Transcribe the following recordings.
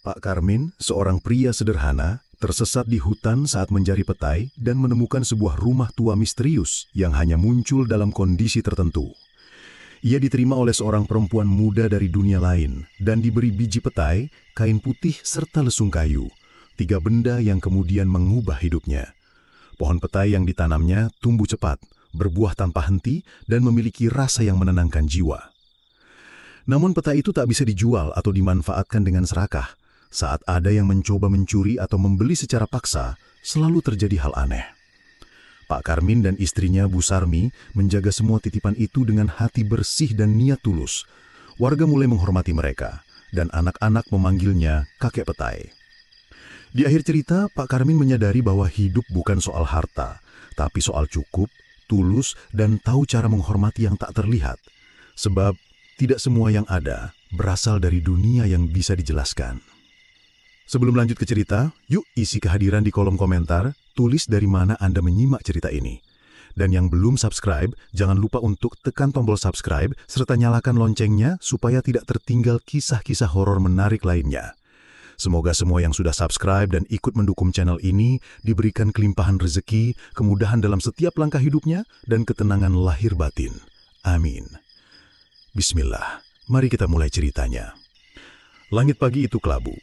Pak Karmin, seorang pria sederhana, tersesat di hutan saat mencari petai dan menemukan sebuah rumah tua misterius yang hanya muncul dalam kondisi tertentu. Ia diterima oleh seorang perempuan muda dari dunia lain dan diberi biji petai, kain putih, serta lesung kayu. 3 benda yang kemudian mengubah hidupnya. Pohon petai yang ditanamnya tumbuh cepat, berbuah tanpa henti, dan memiliki rasa yang menenangkan jiwa. Namun petai itu tak bisa dijual atau dimanfaatkan dengan serakah. Saat ada yang mencoba mencuri atau membeli secara paksa, selalu terjadi hal aneh. Pak Karmin dan istrinya Bu Sarmi menjaga semua titipan itu dengan hati bersih dan niat tulus. Warga mulai menghormati mereka, dan anak-anak memanggilnya kakek petai. Di akhir cerita, Pak Karmin menyadari bahwa hidup bukan soal harta, tapi soal cukup, tulus, dan tahu cara menghormati yang tak terlihat. Sebab tidak semua yang ada berasal dari dunia yang bisa dijelaskan. Sebelum lanjut ke cerita, yuk isi kehadiran di kolom komentar, tulis dari mana Anda menyimak cerita ini. Dan yang belum subscribe, jangan lupa untuk tekan tombol subscribe serta nyalakan loncengnya supaya tidak tertinggal kisah-kisah horor menarik lainnya. Semoga semua yang sudah subscribe dan ikut mendukung channel ini diberikan kelimpahan rezeki, kemudahan dalam setiap langkah hidupnya, dan ketenangan lahir batin. Amin. Bismillah, mari kita mulai ceritanya. Langit pagi itu kelabu.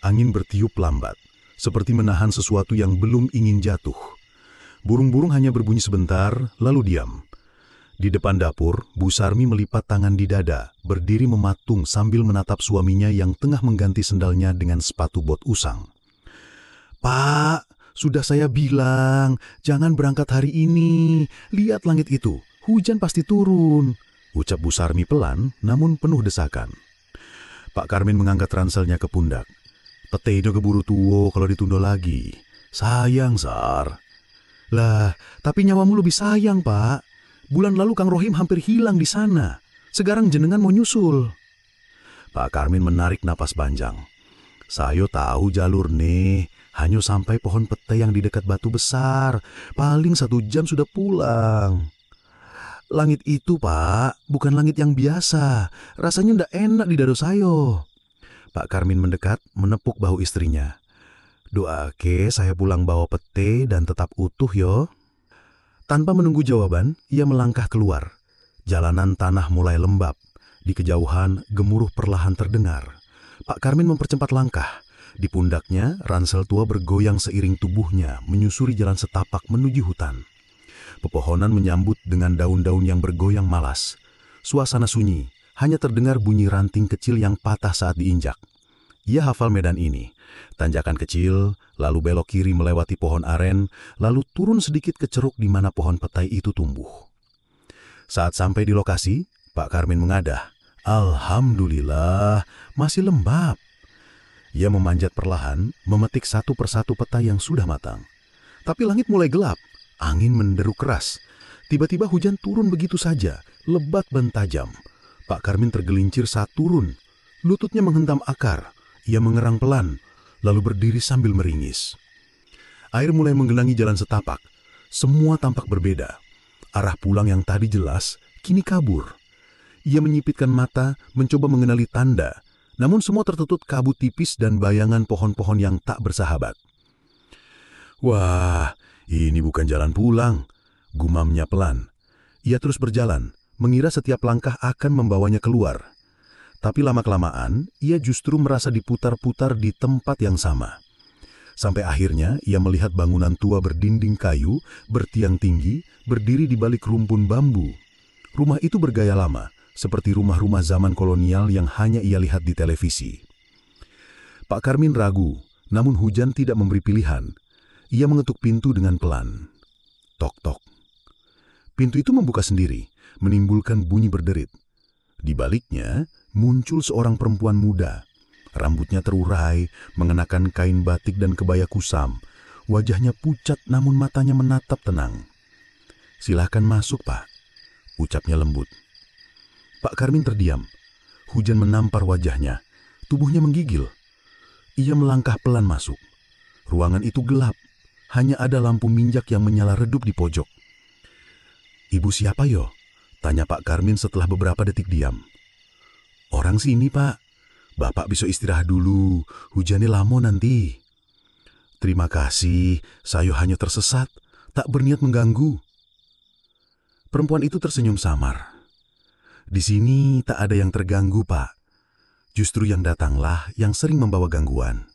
Angin bertiup lambat, seperti menahan sesuatu yang belum ingin jatuh. Burung-burung hanya berbunyi sebentar, lalu diam. Di depan dapur, Bu Sarmi melipat tangan di dada, berdiri mematung sambil menatap suaminya yang tengah mengganti sendalnya dengan sepatu bot usang. "Pak, sudah saya bilang, jangan berangkat hari ini. Lihat langit itu, hujan pasti turun," ucap Bu Sarmi pelan, namun penuh desakan. Pak Karmin mengangkat ranselnya ke pundak. "Petai udah keburu tua kalau ditunda lagi. Sayang, Sar." "Lah, tapi nyawamu lebih sayang, Pak. Bulan lalu Kang Rohim hampir hilang di sana. Sekarang jenengan mau nyusul." Pak Karmin menarik napas panjang. "Saya tahu jalur nih. Hanya sampai pohon petai yang di dekat batu besar. Paling 1 jam sudah pulang." "Langit itu, Pak, bukan langit yang biasa. Rasanya ndak enak di dada saya." Pak Karmin mendekat, menepuk bahu istrinya. "Doake saya pulang bawa pete dan tetap utuh yo." Tanpa menunggu jawaban, ia melangkah keluar. Jalanan tanah mulai lembab. Di kejauhan, gemuruh perlahan terdengar. Pak Karmin mempercepat langkah. Di pundaknya, ransel tua bergoyang seiring tubuhnya, menyusuri jalan setapak menuju hutan. Pepohonan menyambut dengan daun-daun yang bergoyang malas. Suasana sunyi. Hanya terdengar bunyi ranting kecil yang patah saat diinjak. Ia hafal medan ini. Tanjakan kecil, lalu belok kiri melewati pohon aren, lalu turun sedikit ke ceruk di mana pohon petai itu tumbuh. Saat sampai di lokasi, Pak Karmin mengadah. "Alhamdulillah, masih lembab." Ia memanjat perlahan, memetik satu persatu petai yang sudah matang. Tapi langit mulai gelap, angin menderu keras. Tiba-tiba hujan turun begitu saja, lebat dan tajam. Pak Karmin tergelincir saat turun. Lututnya menghentam akar. Ia mengerang pelan, lalu berdiri sambil meringis. Air mulai menggenangi jalan setapak. Semua tampak berbeda. Arah pulang yang tadi jelas, kini kabur. Ia menyipitkan mata, mencoba mengenali tanda. Namun semua tertutup kabut tipis dan bayangan pohon-pohon yang tak bersahabat. "Wah, ini bukan jalan pulang," gumamnya pelan. Ia terus berjalan, mengira setiap langkah akan membawanya keluar. Tapi lama-kelamaan, ia justru merasa diputar-putar di tempat yang sama. Sampai akhirnya, ia melihat bangunan tua berdinding kayu, bertiang tinggi, berdiri di balik rumpun bambu. Rumah itu bergaya lama, seperti rumah-rumah zaman kolonial yang hanya ia lihat di televisi. Pak Karmin ragu, namun hujan tidak memberi pilihan. Ia mengetuk pintu dengan pelan. Tok-tok. Pintu itu membuka sendiri, menimbulkan bunyi berderit. Di baliknya, muncul seorang perempuan muda. Rambutnya terurai, mengenakan kain batik dan kebaya kusam. Wajahnya pucat namun matanya menatap tenang. "Silahkan masuk, Pak," ucapnya lembut. Pak Karmin terdiam. Hujan menampar wajahnya. Tubuhnya menggigil. Ia melangkah pelan masuk. Ruangan itu gelap. Hanya ada lampu minyak yang menyala redup di pojok. "Ibu siapa yo?" tanya Pak Karmin setelah beberapa detik diam. "Orang sini, Pak. Bapak bisa istirahat dulu, hujannya lama nanti. Terima kasih, saya hanya tersesat, tak berniat mengganggu. Perempuan itu tersenyum samar. Di sini tak ada yang terganggu, Pak. Justru yang datanglah yang sering membawa gangguan.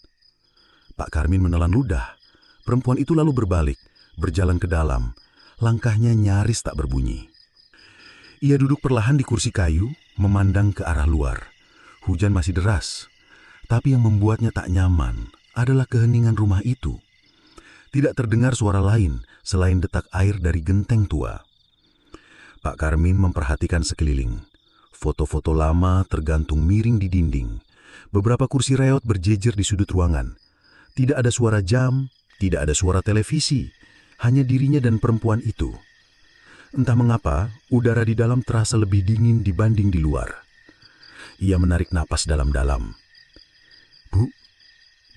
Pak Karmin menelan ludah. Perempuan itu lalu berbalik, berjalan ke dalam. Langkahnya nyaris tak berbunyi. Ia duduk perlahan di kursi kayu, memandang ke arah luar. Hujan masih deras, tapi yang membuatnya tak nyaman adalah keheningan rumah itu. Tidak terdengar suara lain selain detak air dari genteng tua. Pak Karmin memperhatikan sekeliling. Foto-foto lama tergantung miring di dinding. Beberapa kursi reot berjejer di sudut ruangan. Tidak ada suara jam, tidak ada suara televisi, hanya dirinya dan perempuan itu. Entah mengapa, udara di dalam terasa lebih dingin dibanding di luar. Ia menarik napas dalam-dalam. Bu,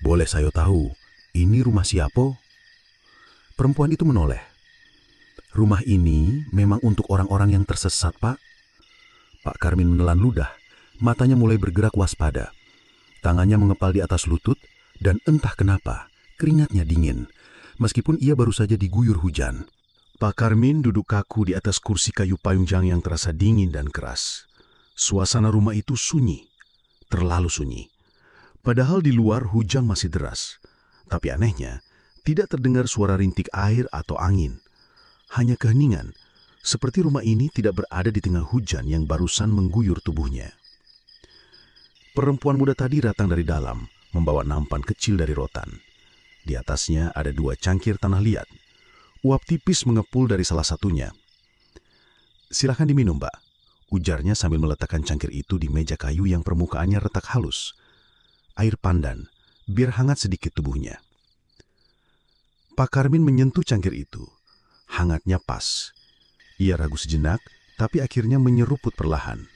boleh saya tahu, ini rumah siapa? Perempuan itu menoleh. Rumah ini memang untuk orang-orang yang tersesat, Pak. Pak Karmin menelan ludah, matanya mulai bergerak waspada. Tangannya mengepal di atas lutut, dan entah kenapa, keringatnya dingin, meskipun ia baru saja diguyur hujan. Pak Karmin duduk kaku di atas kursi kayu payunjang yang terasa dingin dan keras. Suasana rumah itu sunyi, terlalu sunyi. Padahal di luar hujan masih deras. Tapi anehnya, tidak terdengar suara rintik air atau angin. Hanya keheningan, seperti rumah ini tidak berada di tengah hujan yang barusan mengguyur tubuhnya. Perempuan muda tadi datang dari dalam, membawa nampan kecil dari rotan. Di atasnya ada 2 cangkir tanah liat. Uap tipis mengepul dari salah satunya. "Silakan diminum, Mbak," ujarnya sambil meletakkan cangkir itu di meja kayu yang permukaannya retak halus. Air pandan, biar hangat sedikit tubuhnya. Pak Karmin menyentuh cangkir itu. Hangatnya pas. Ia ragu sejenak, tapi akhirnya menyeruput perlahan.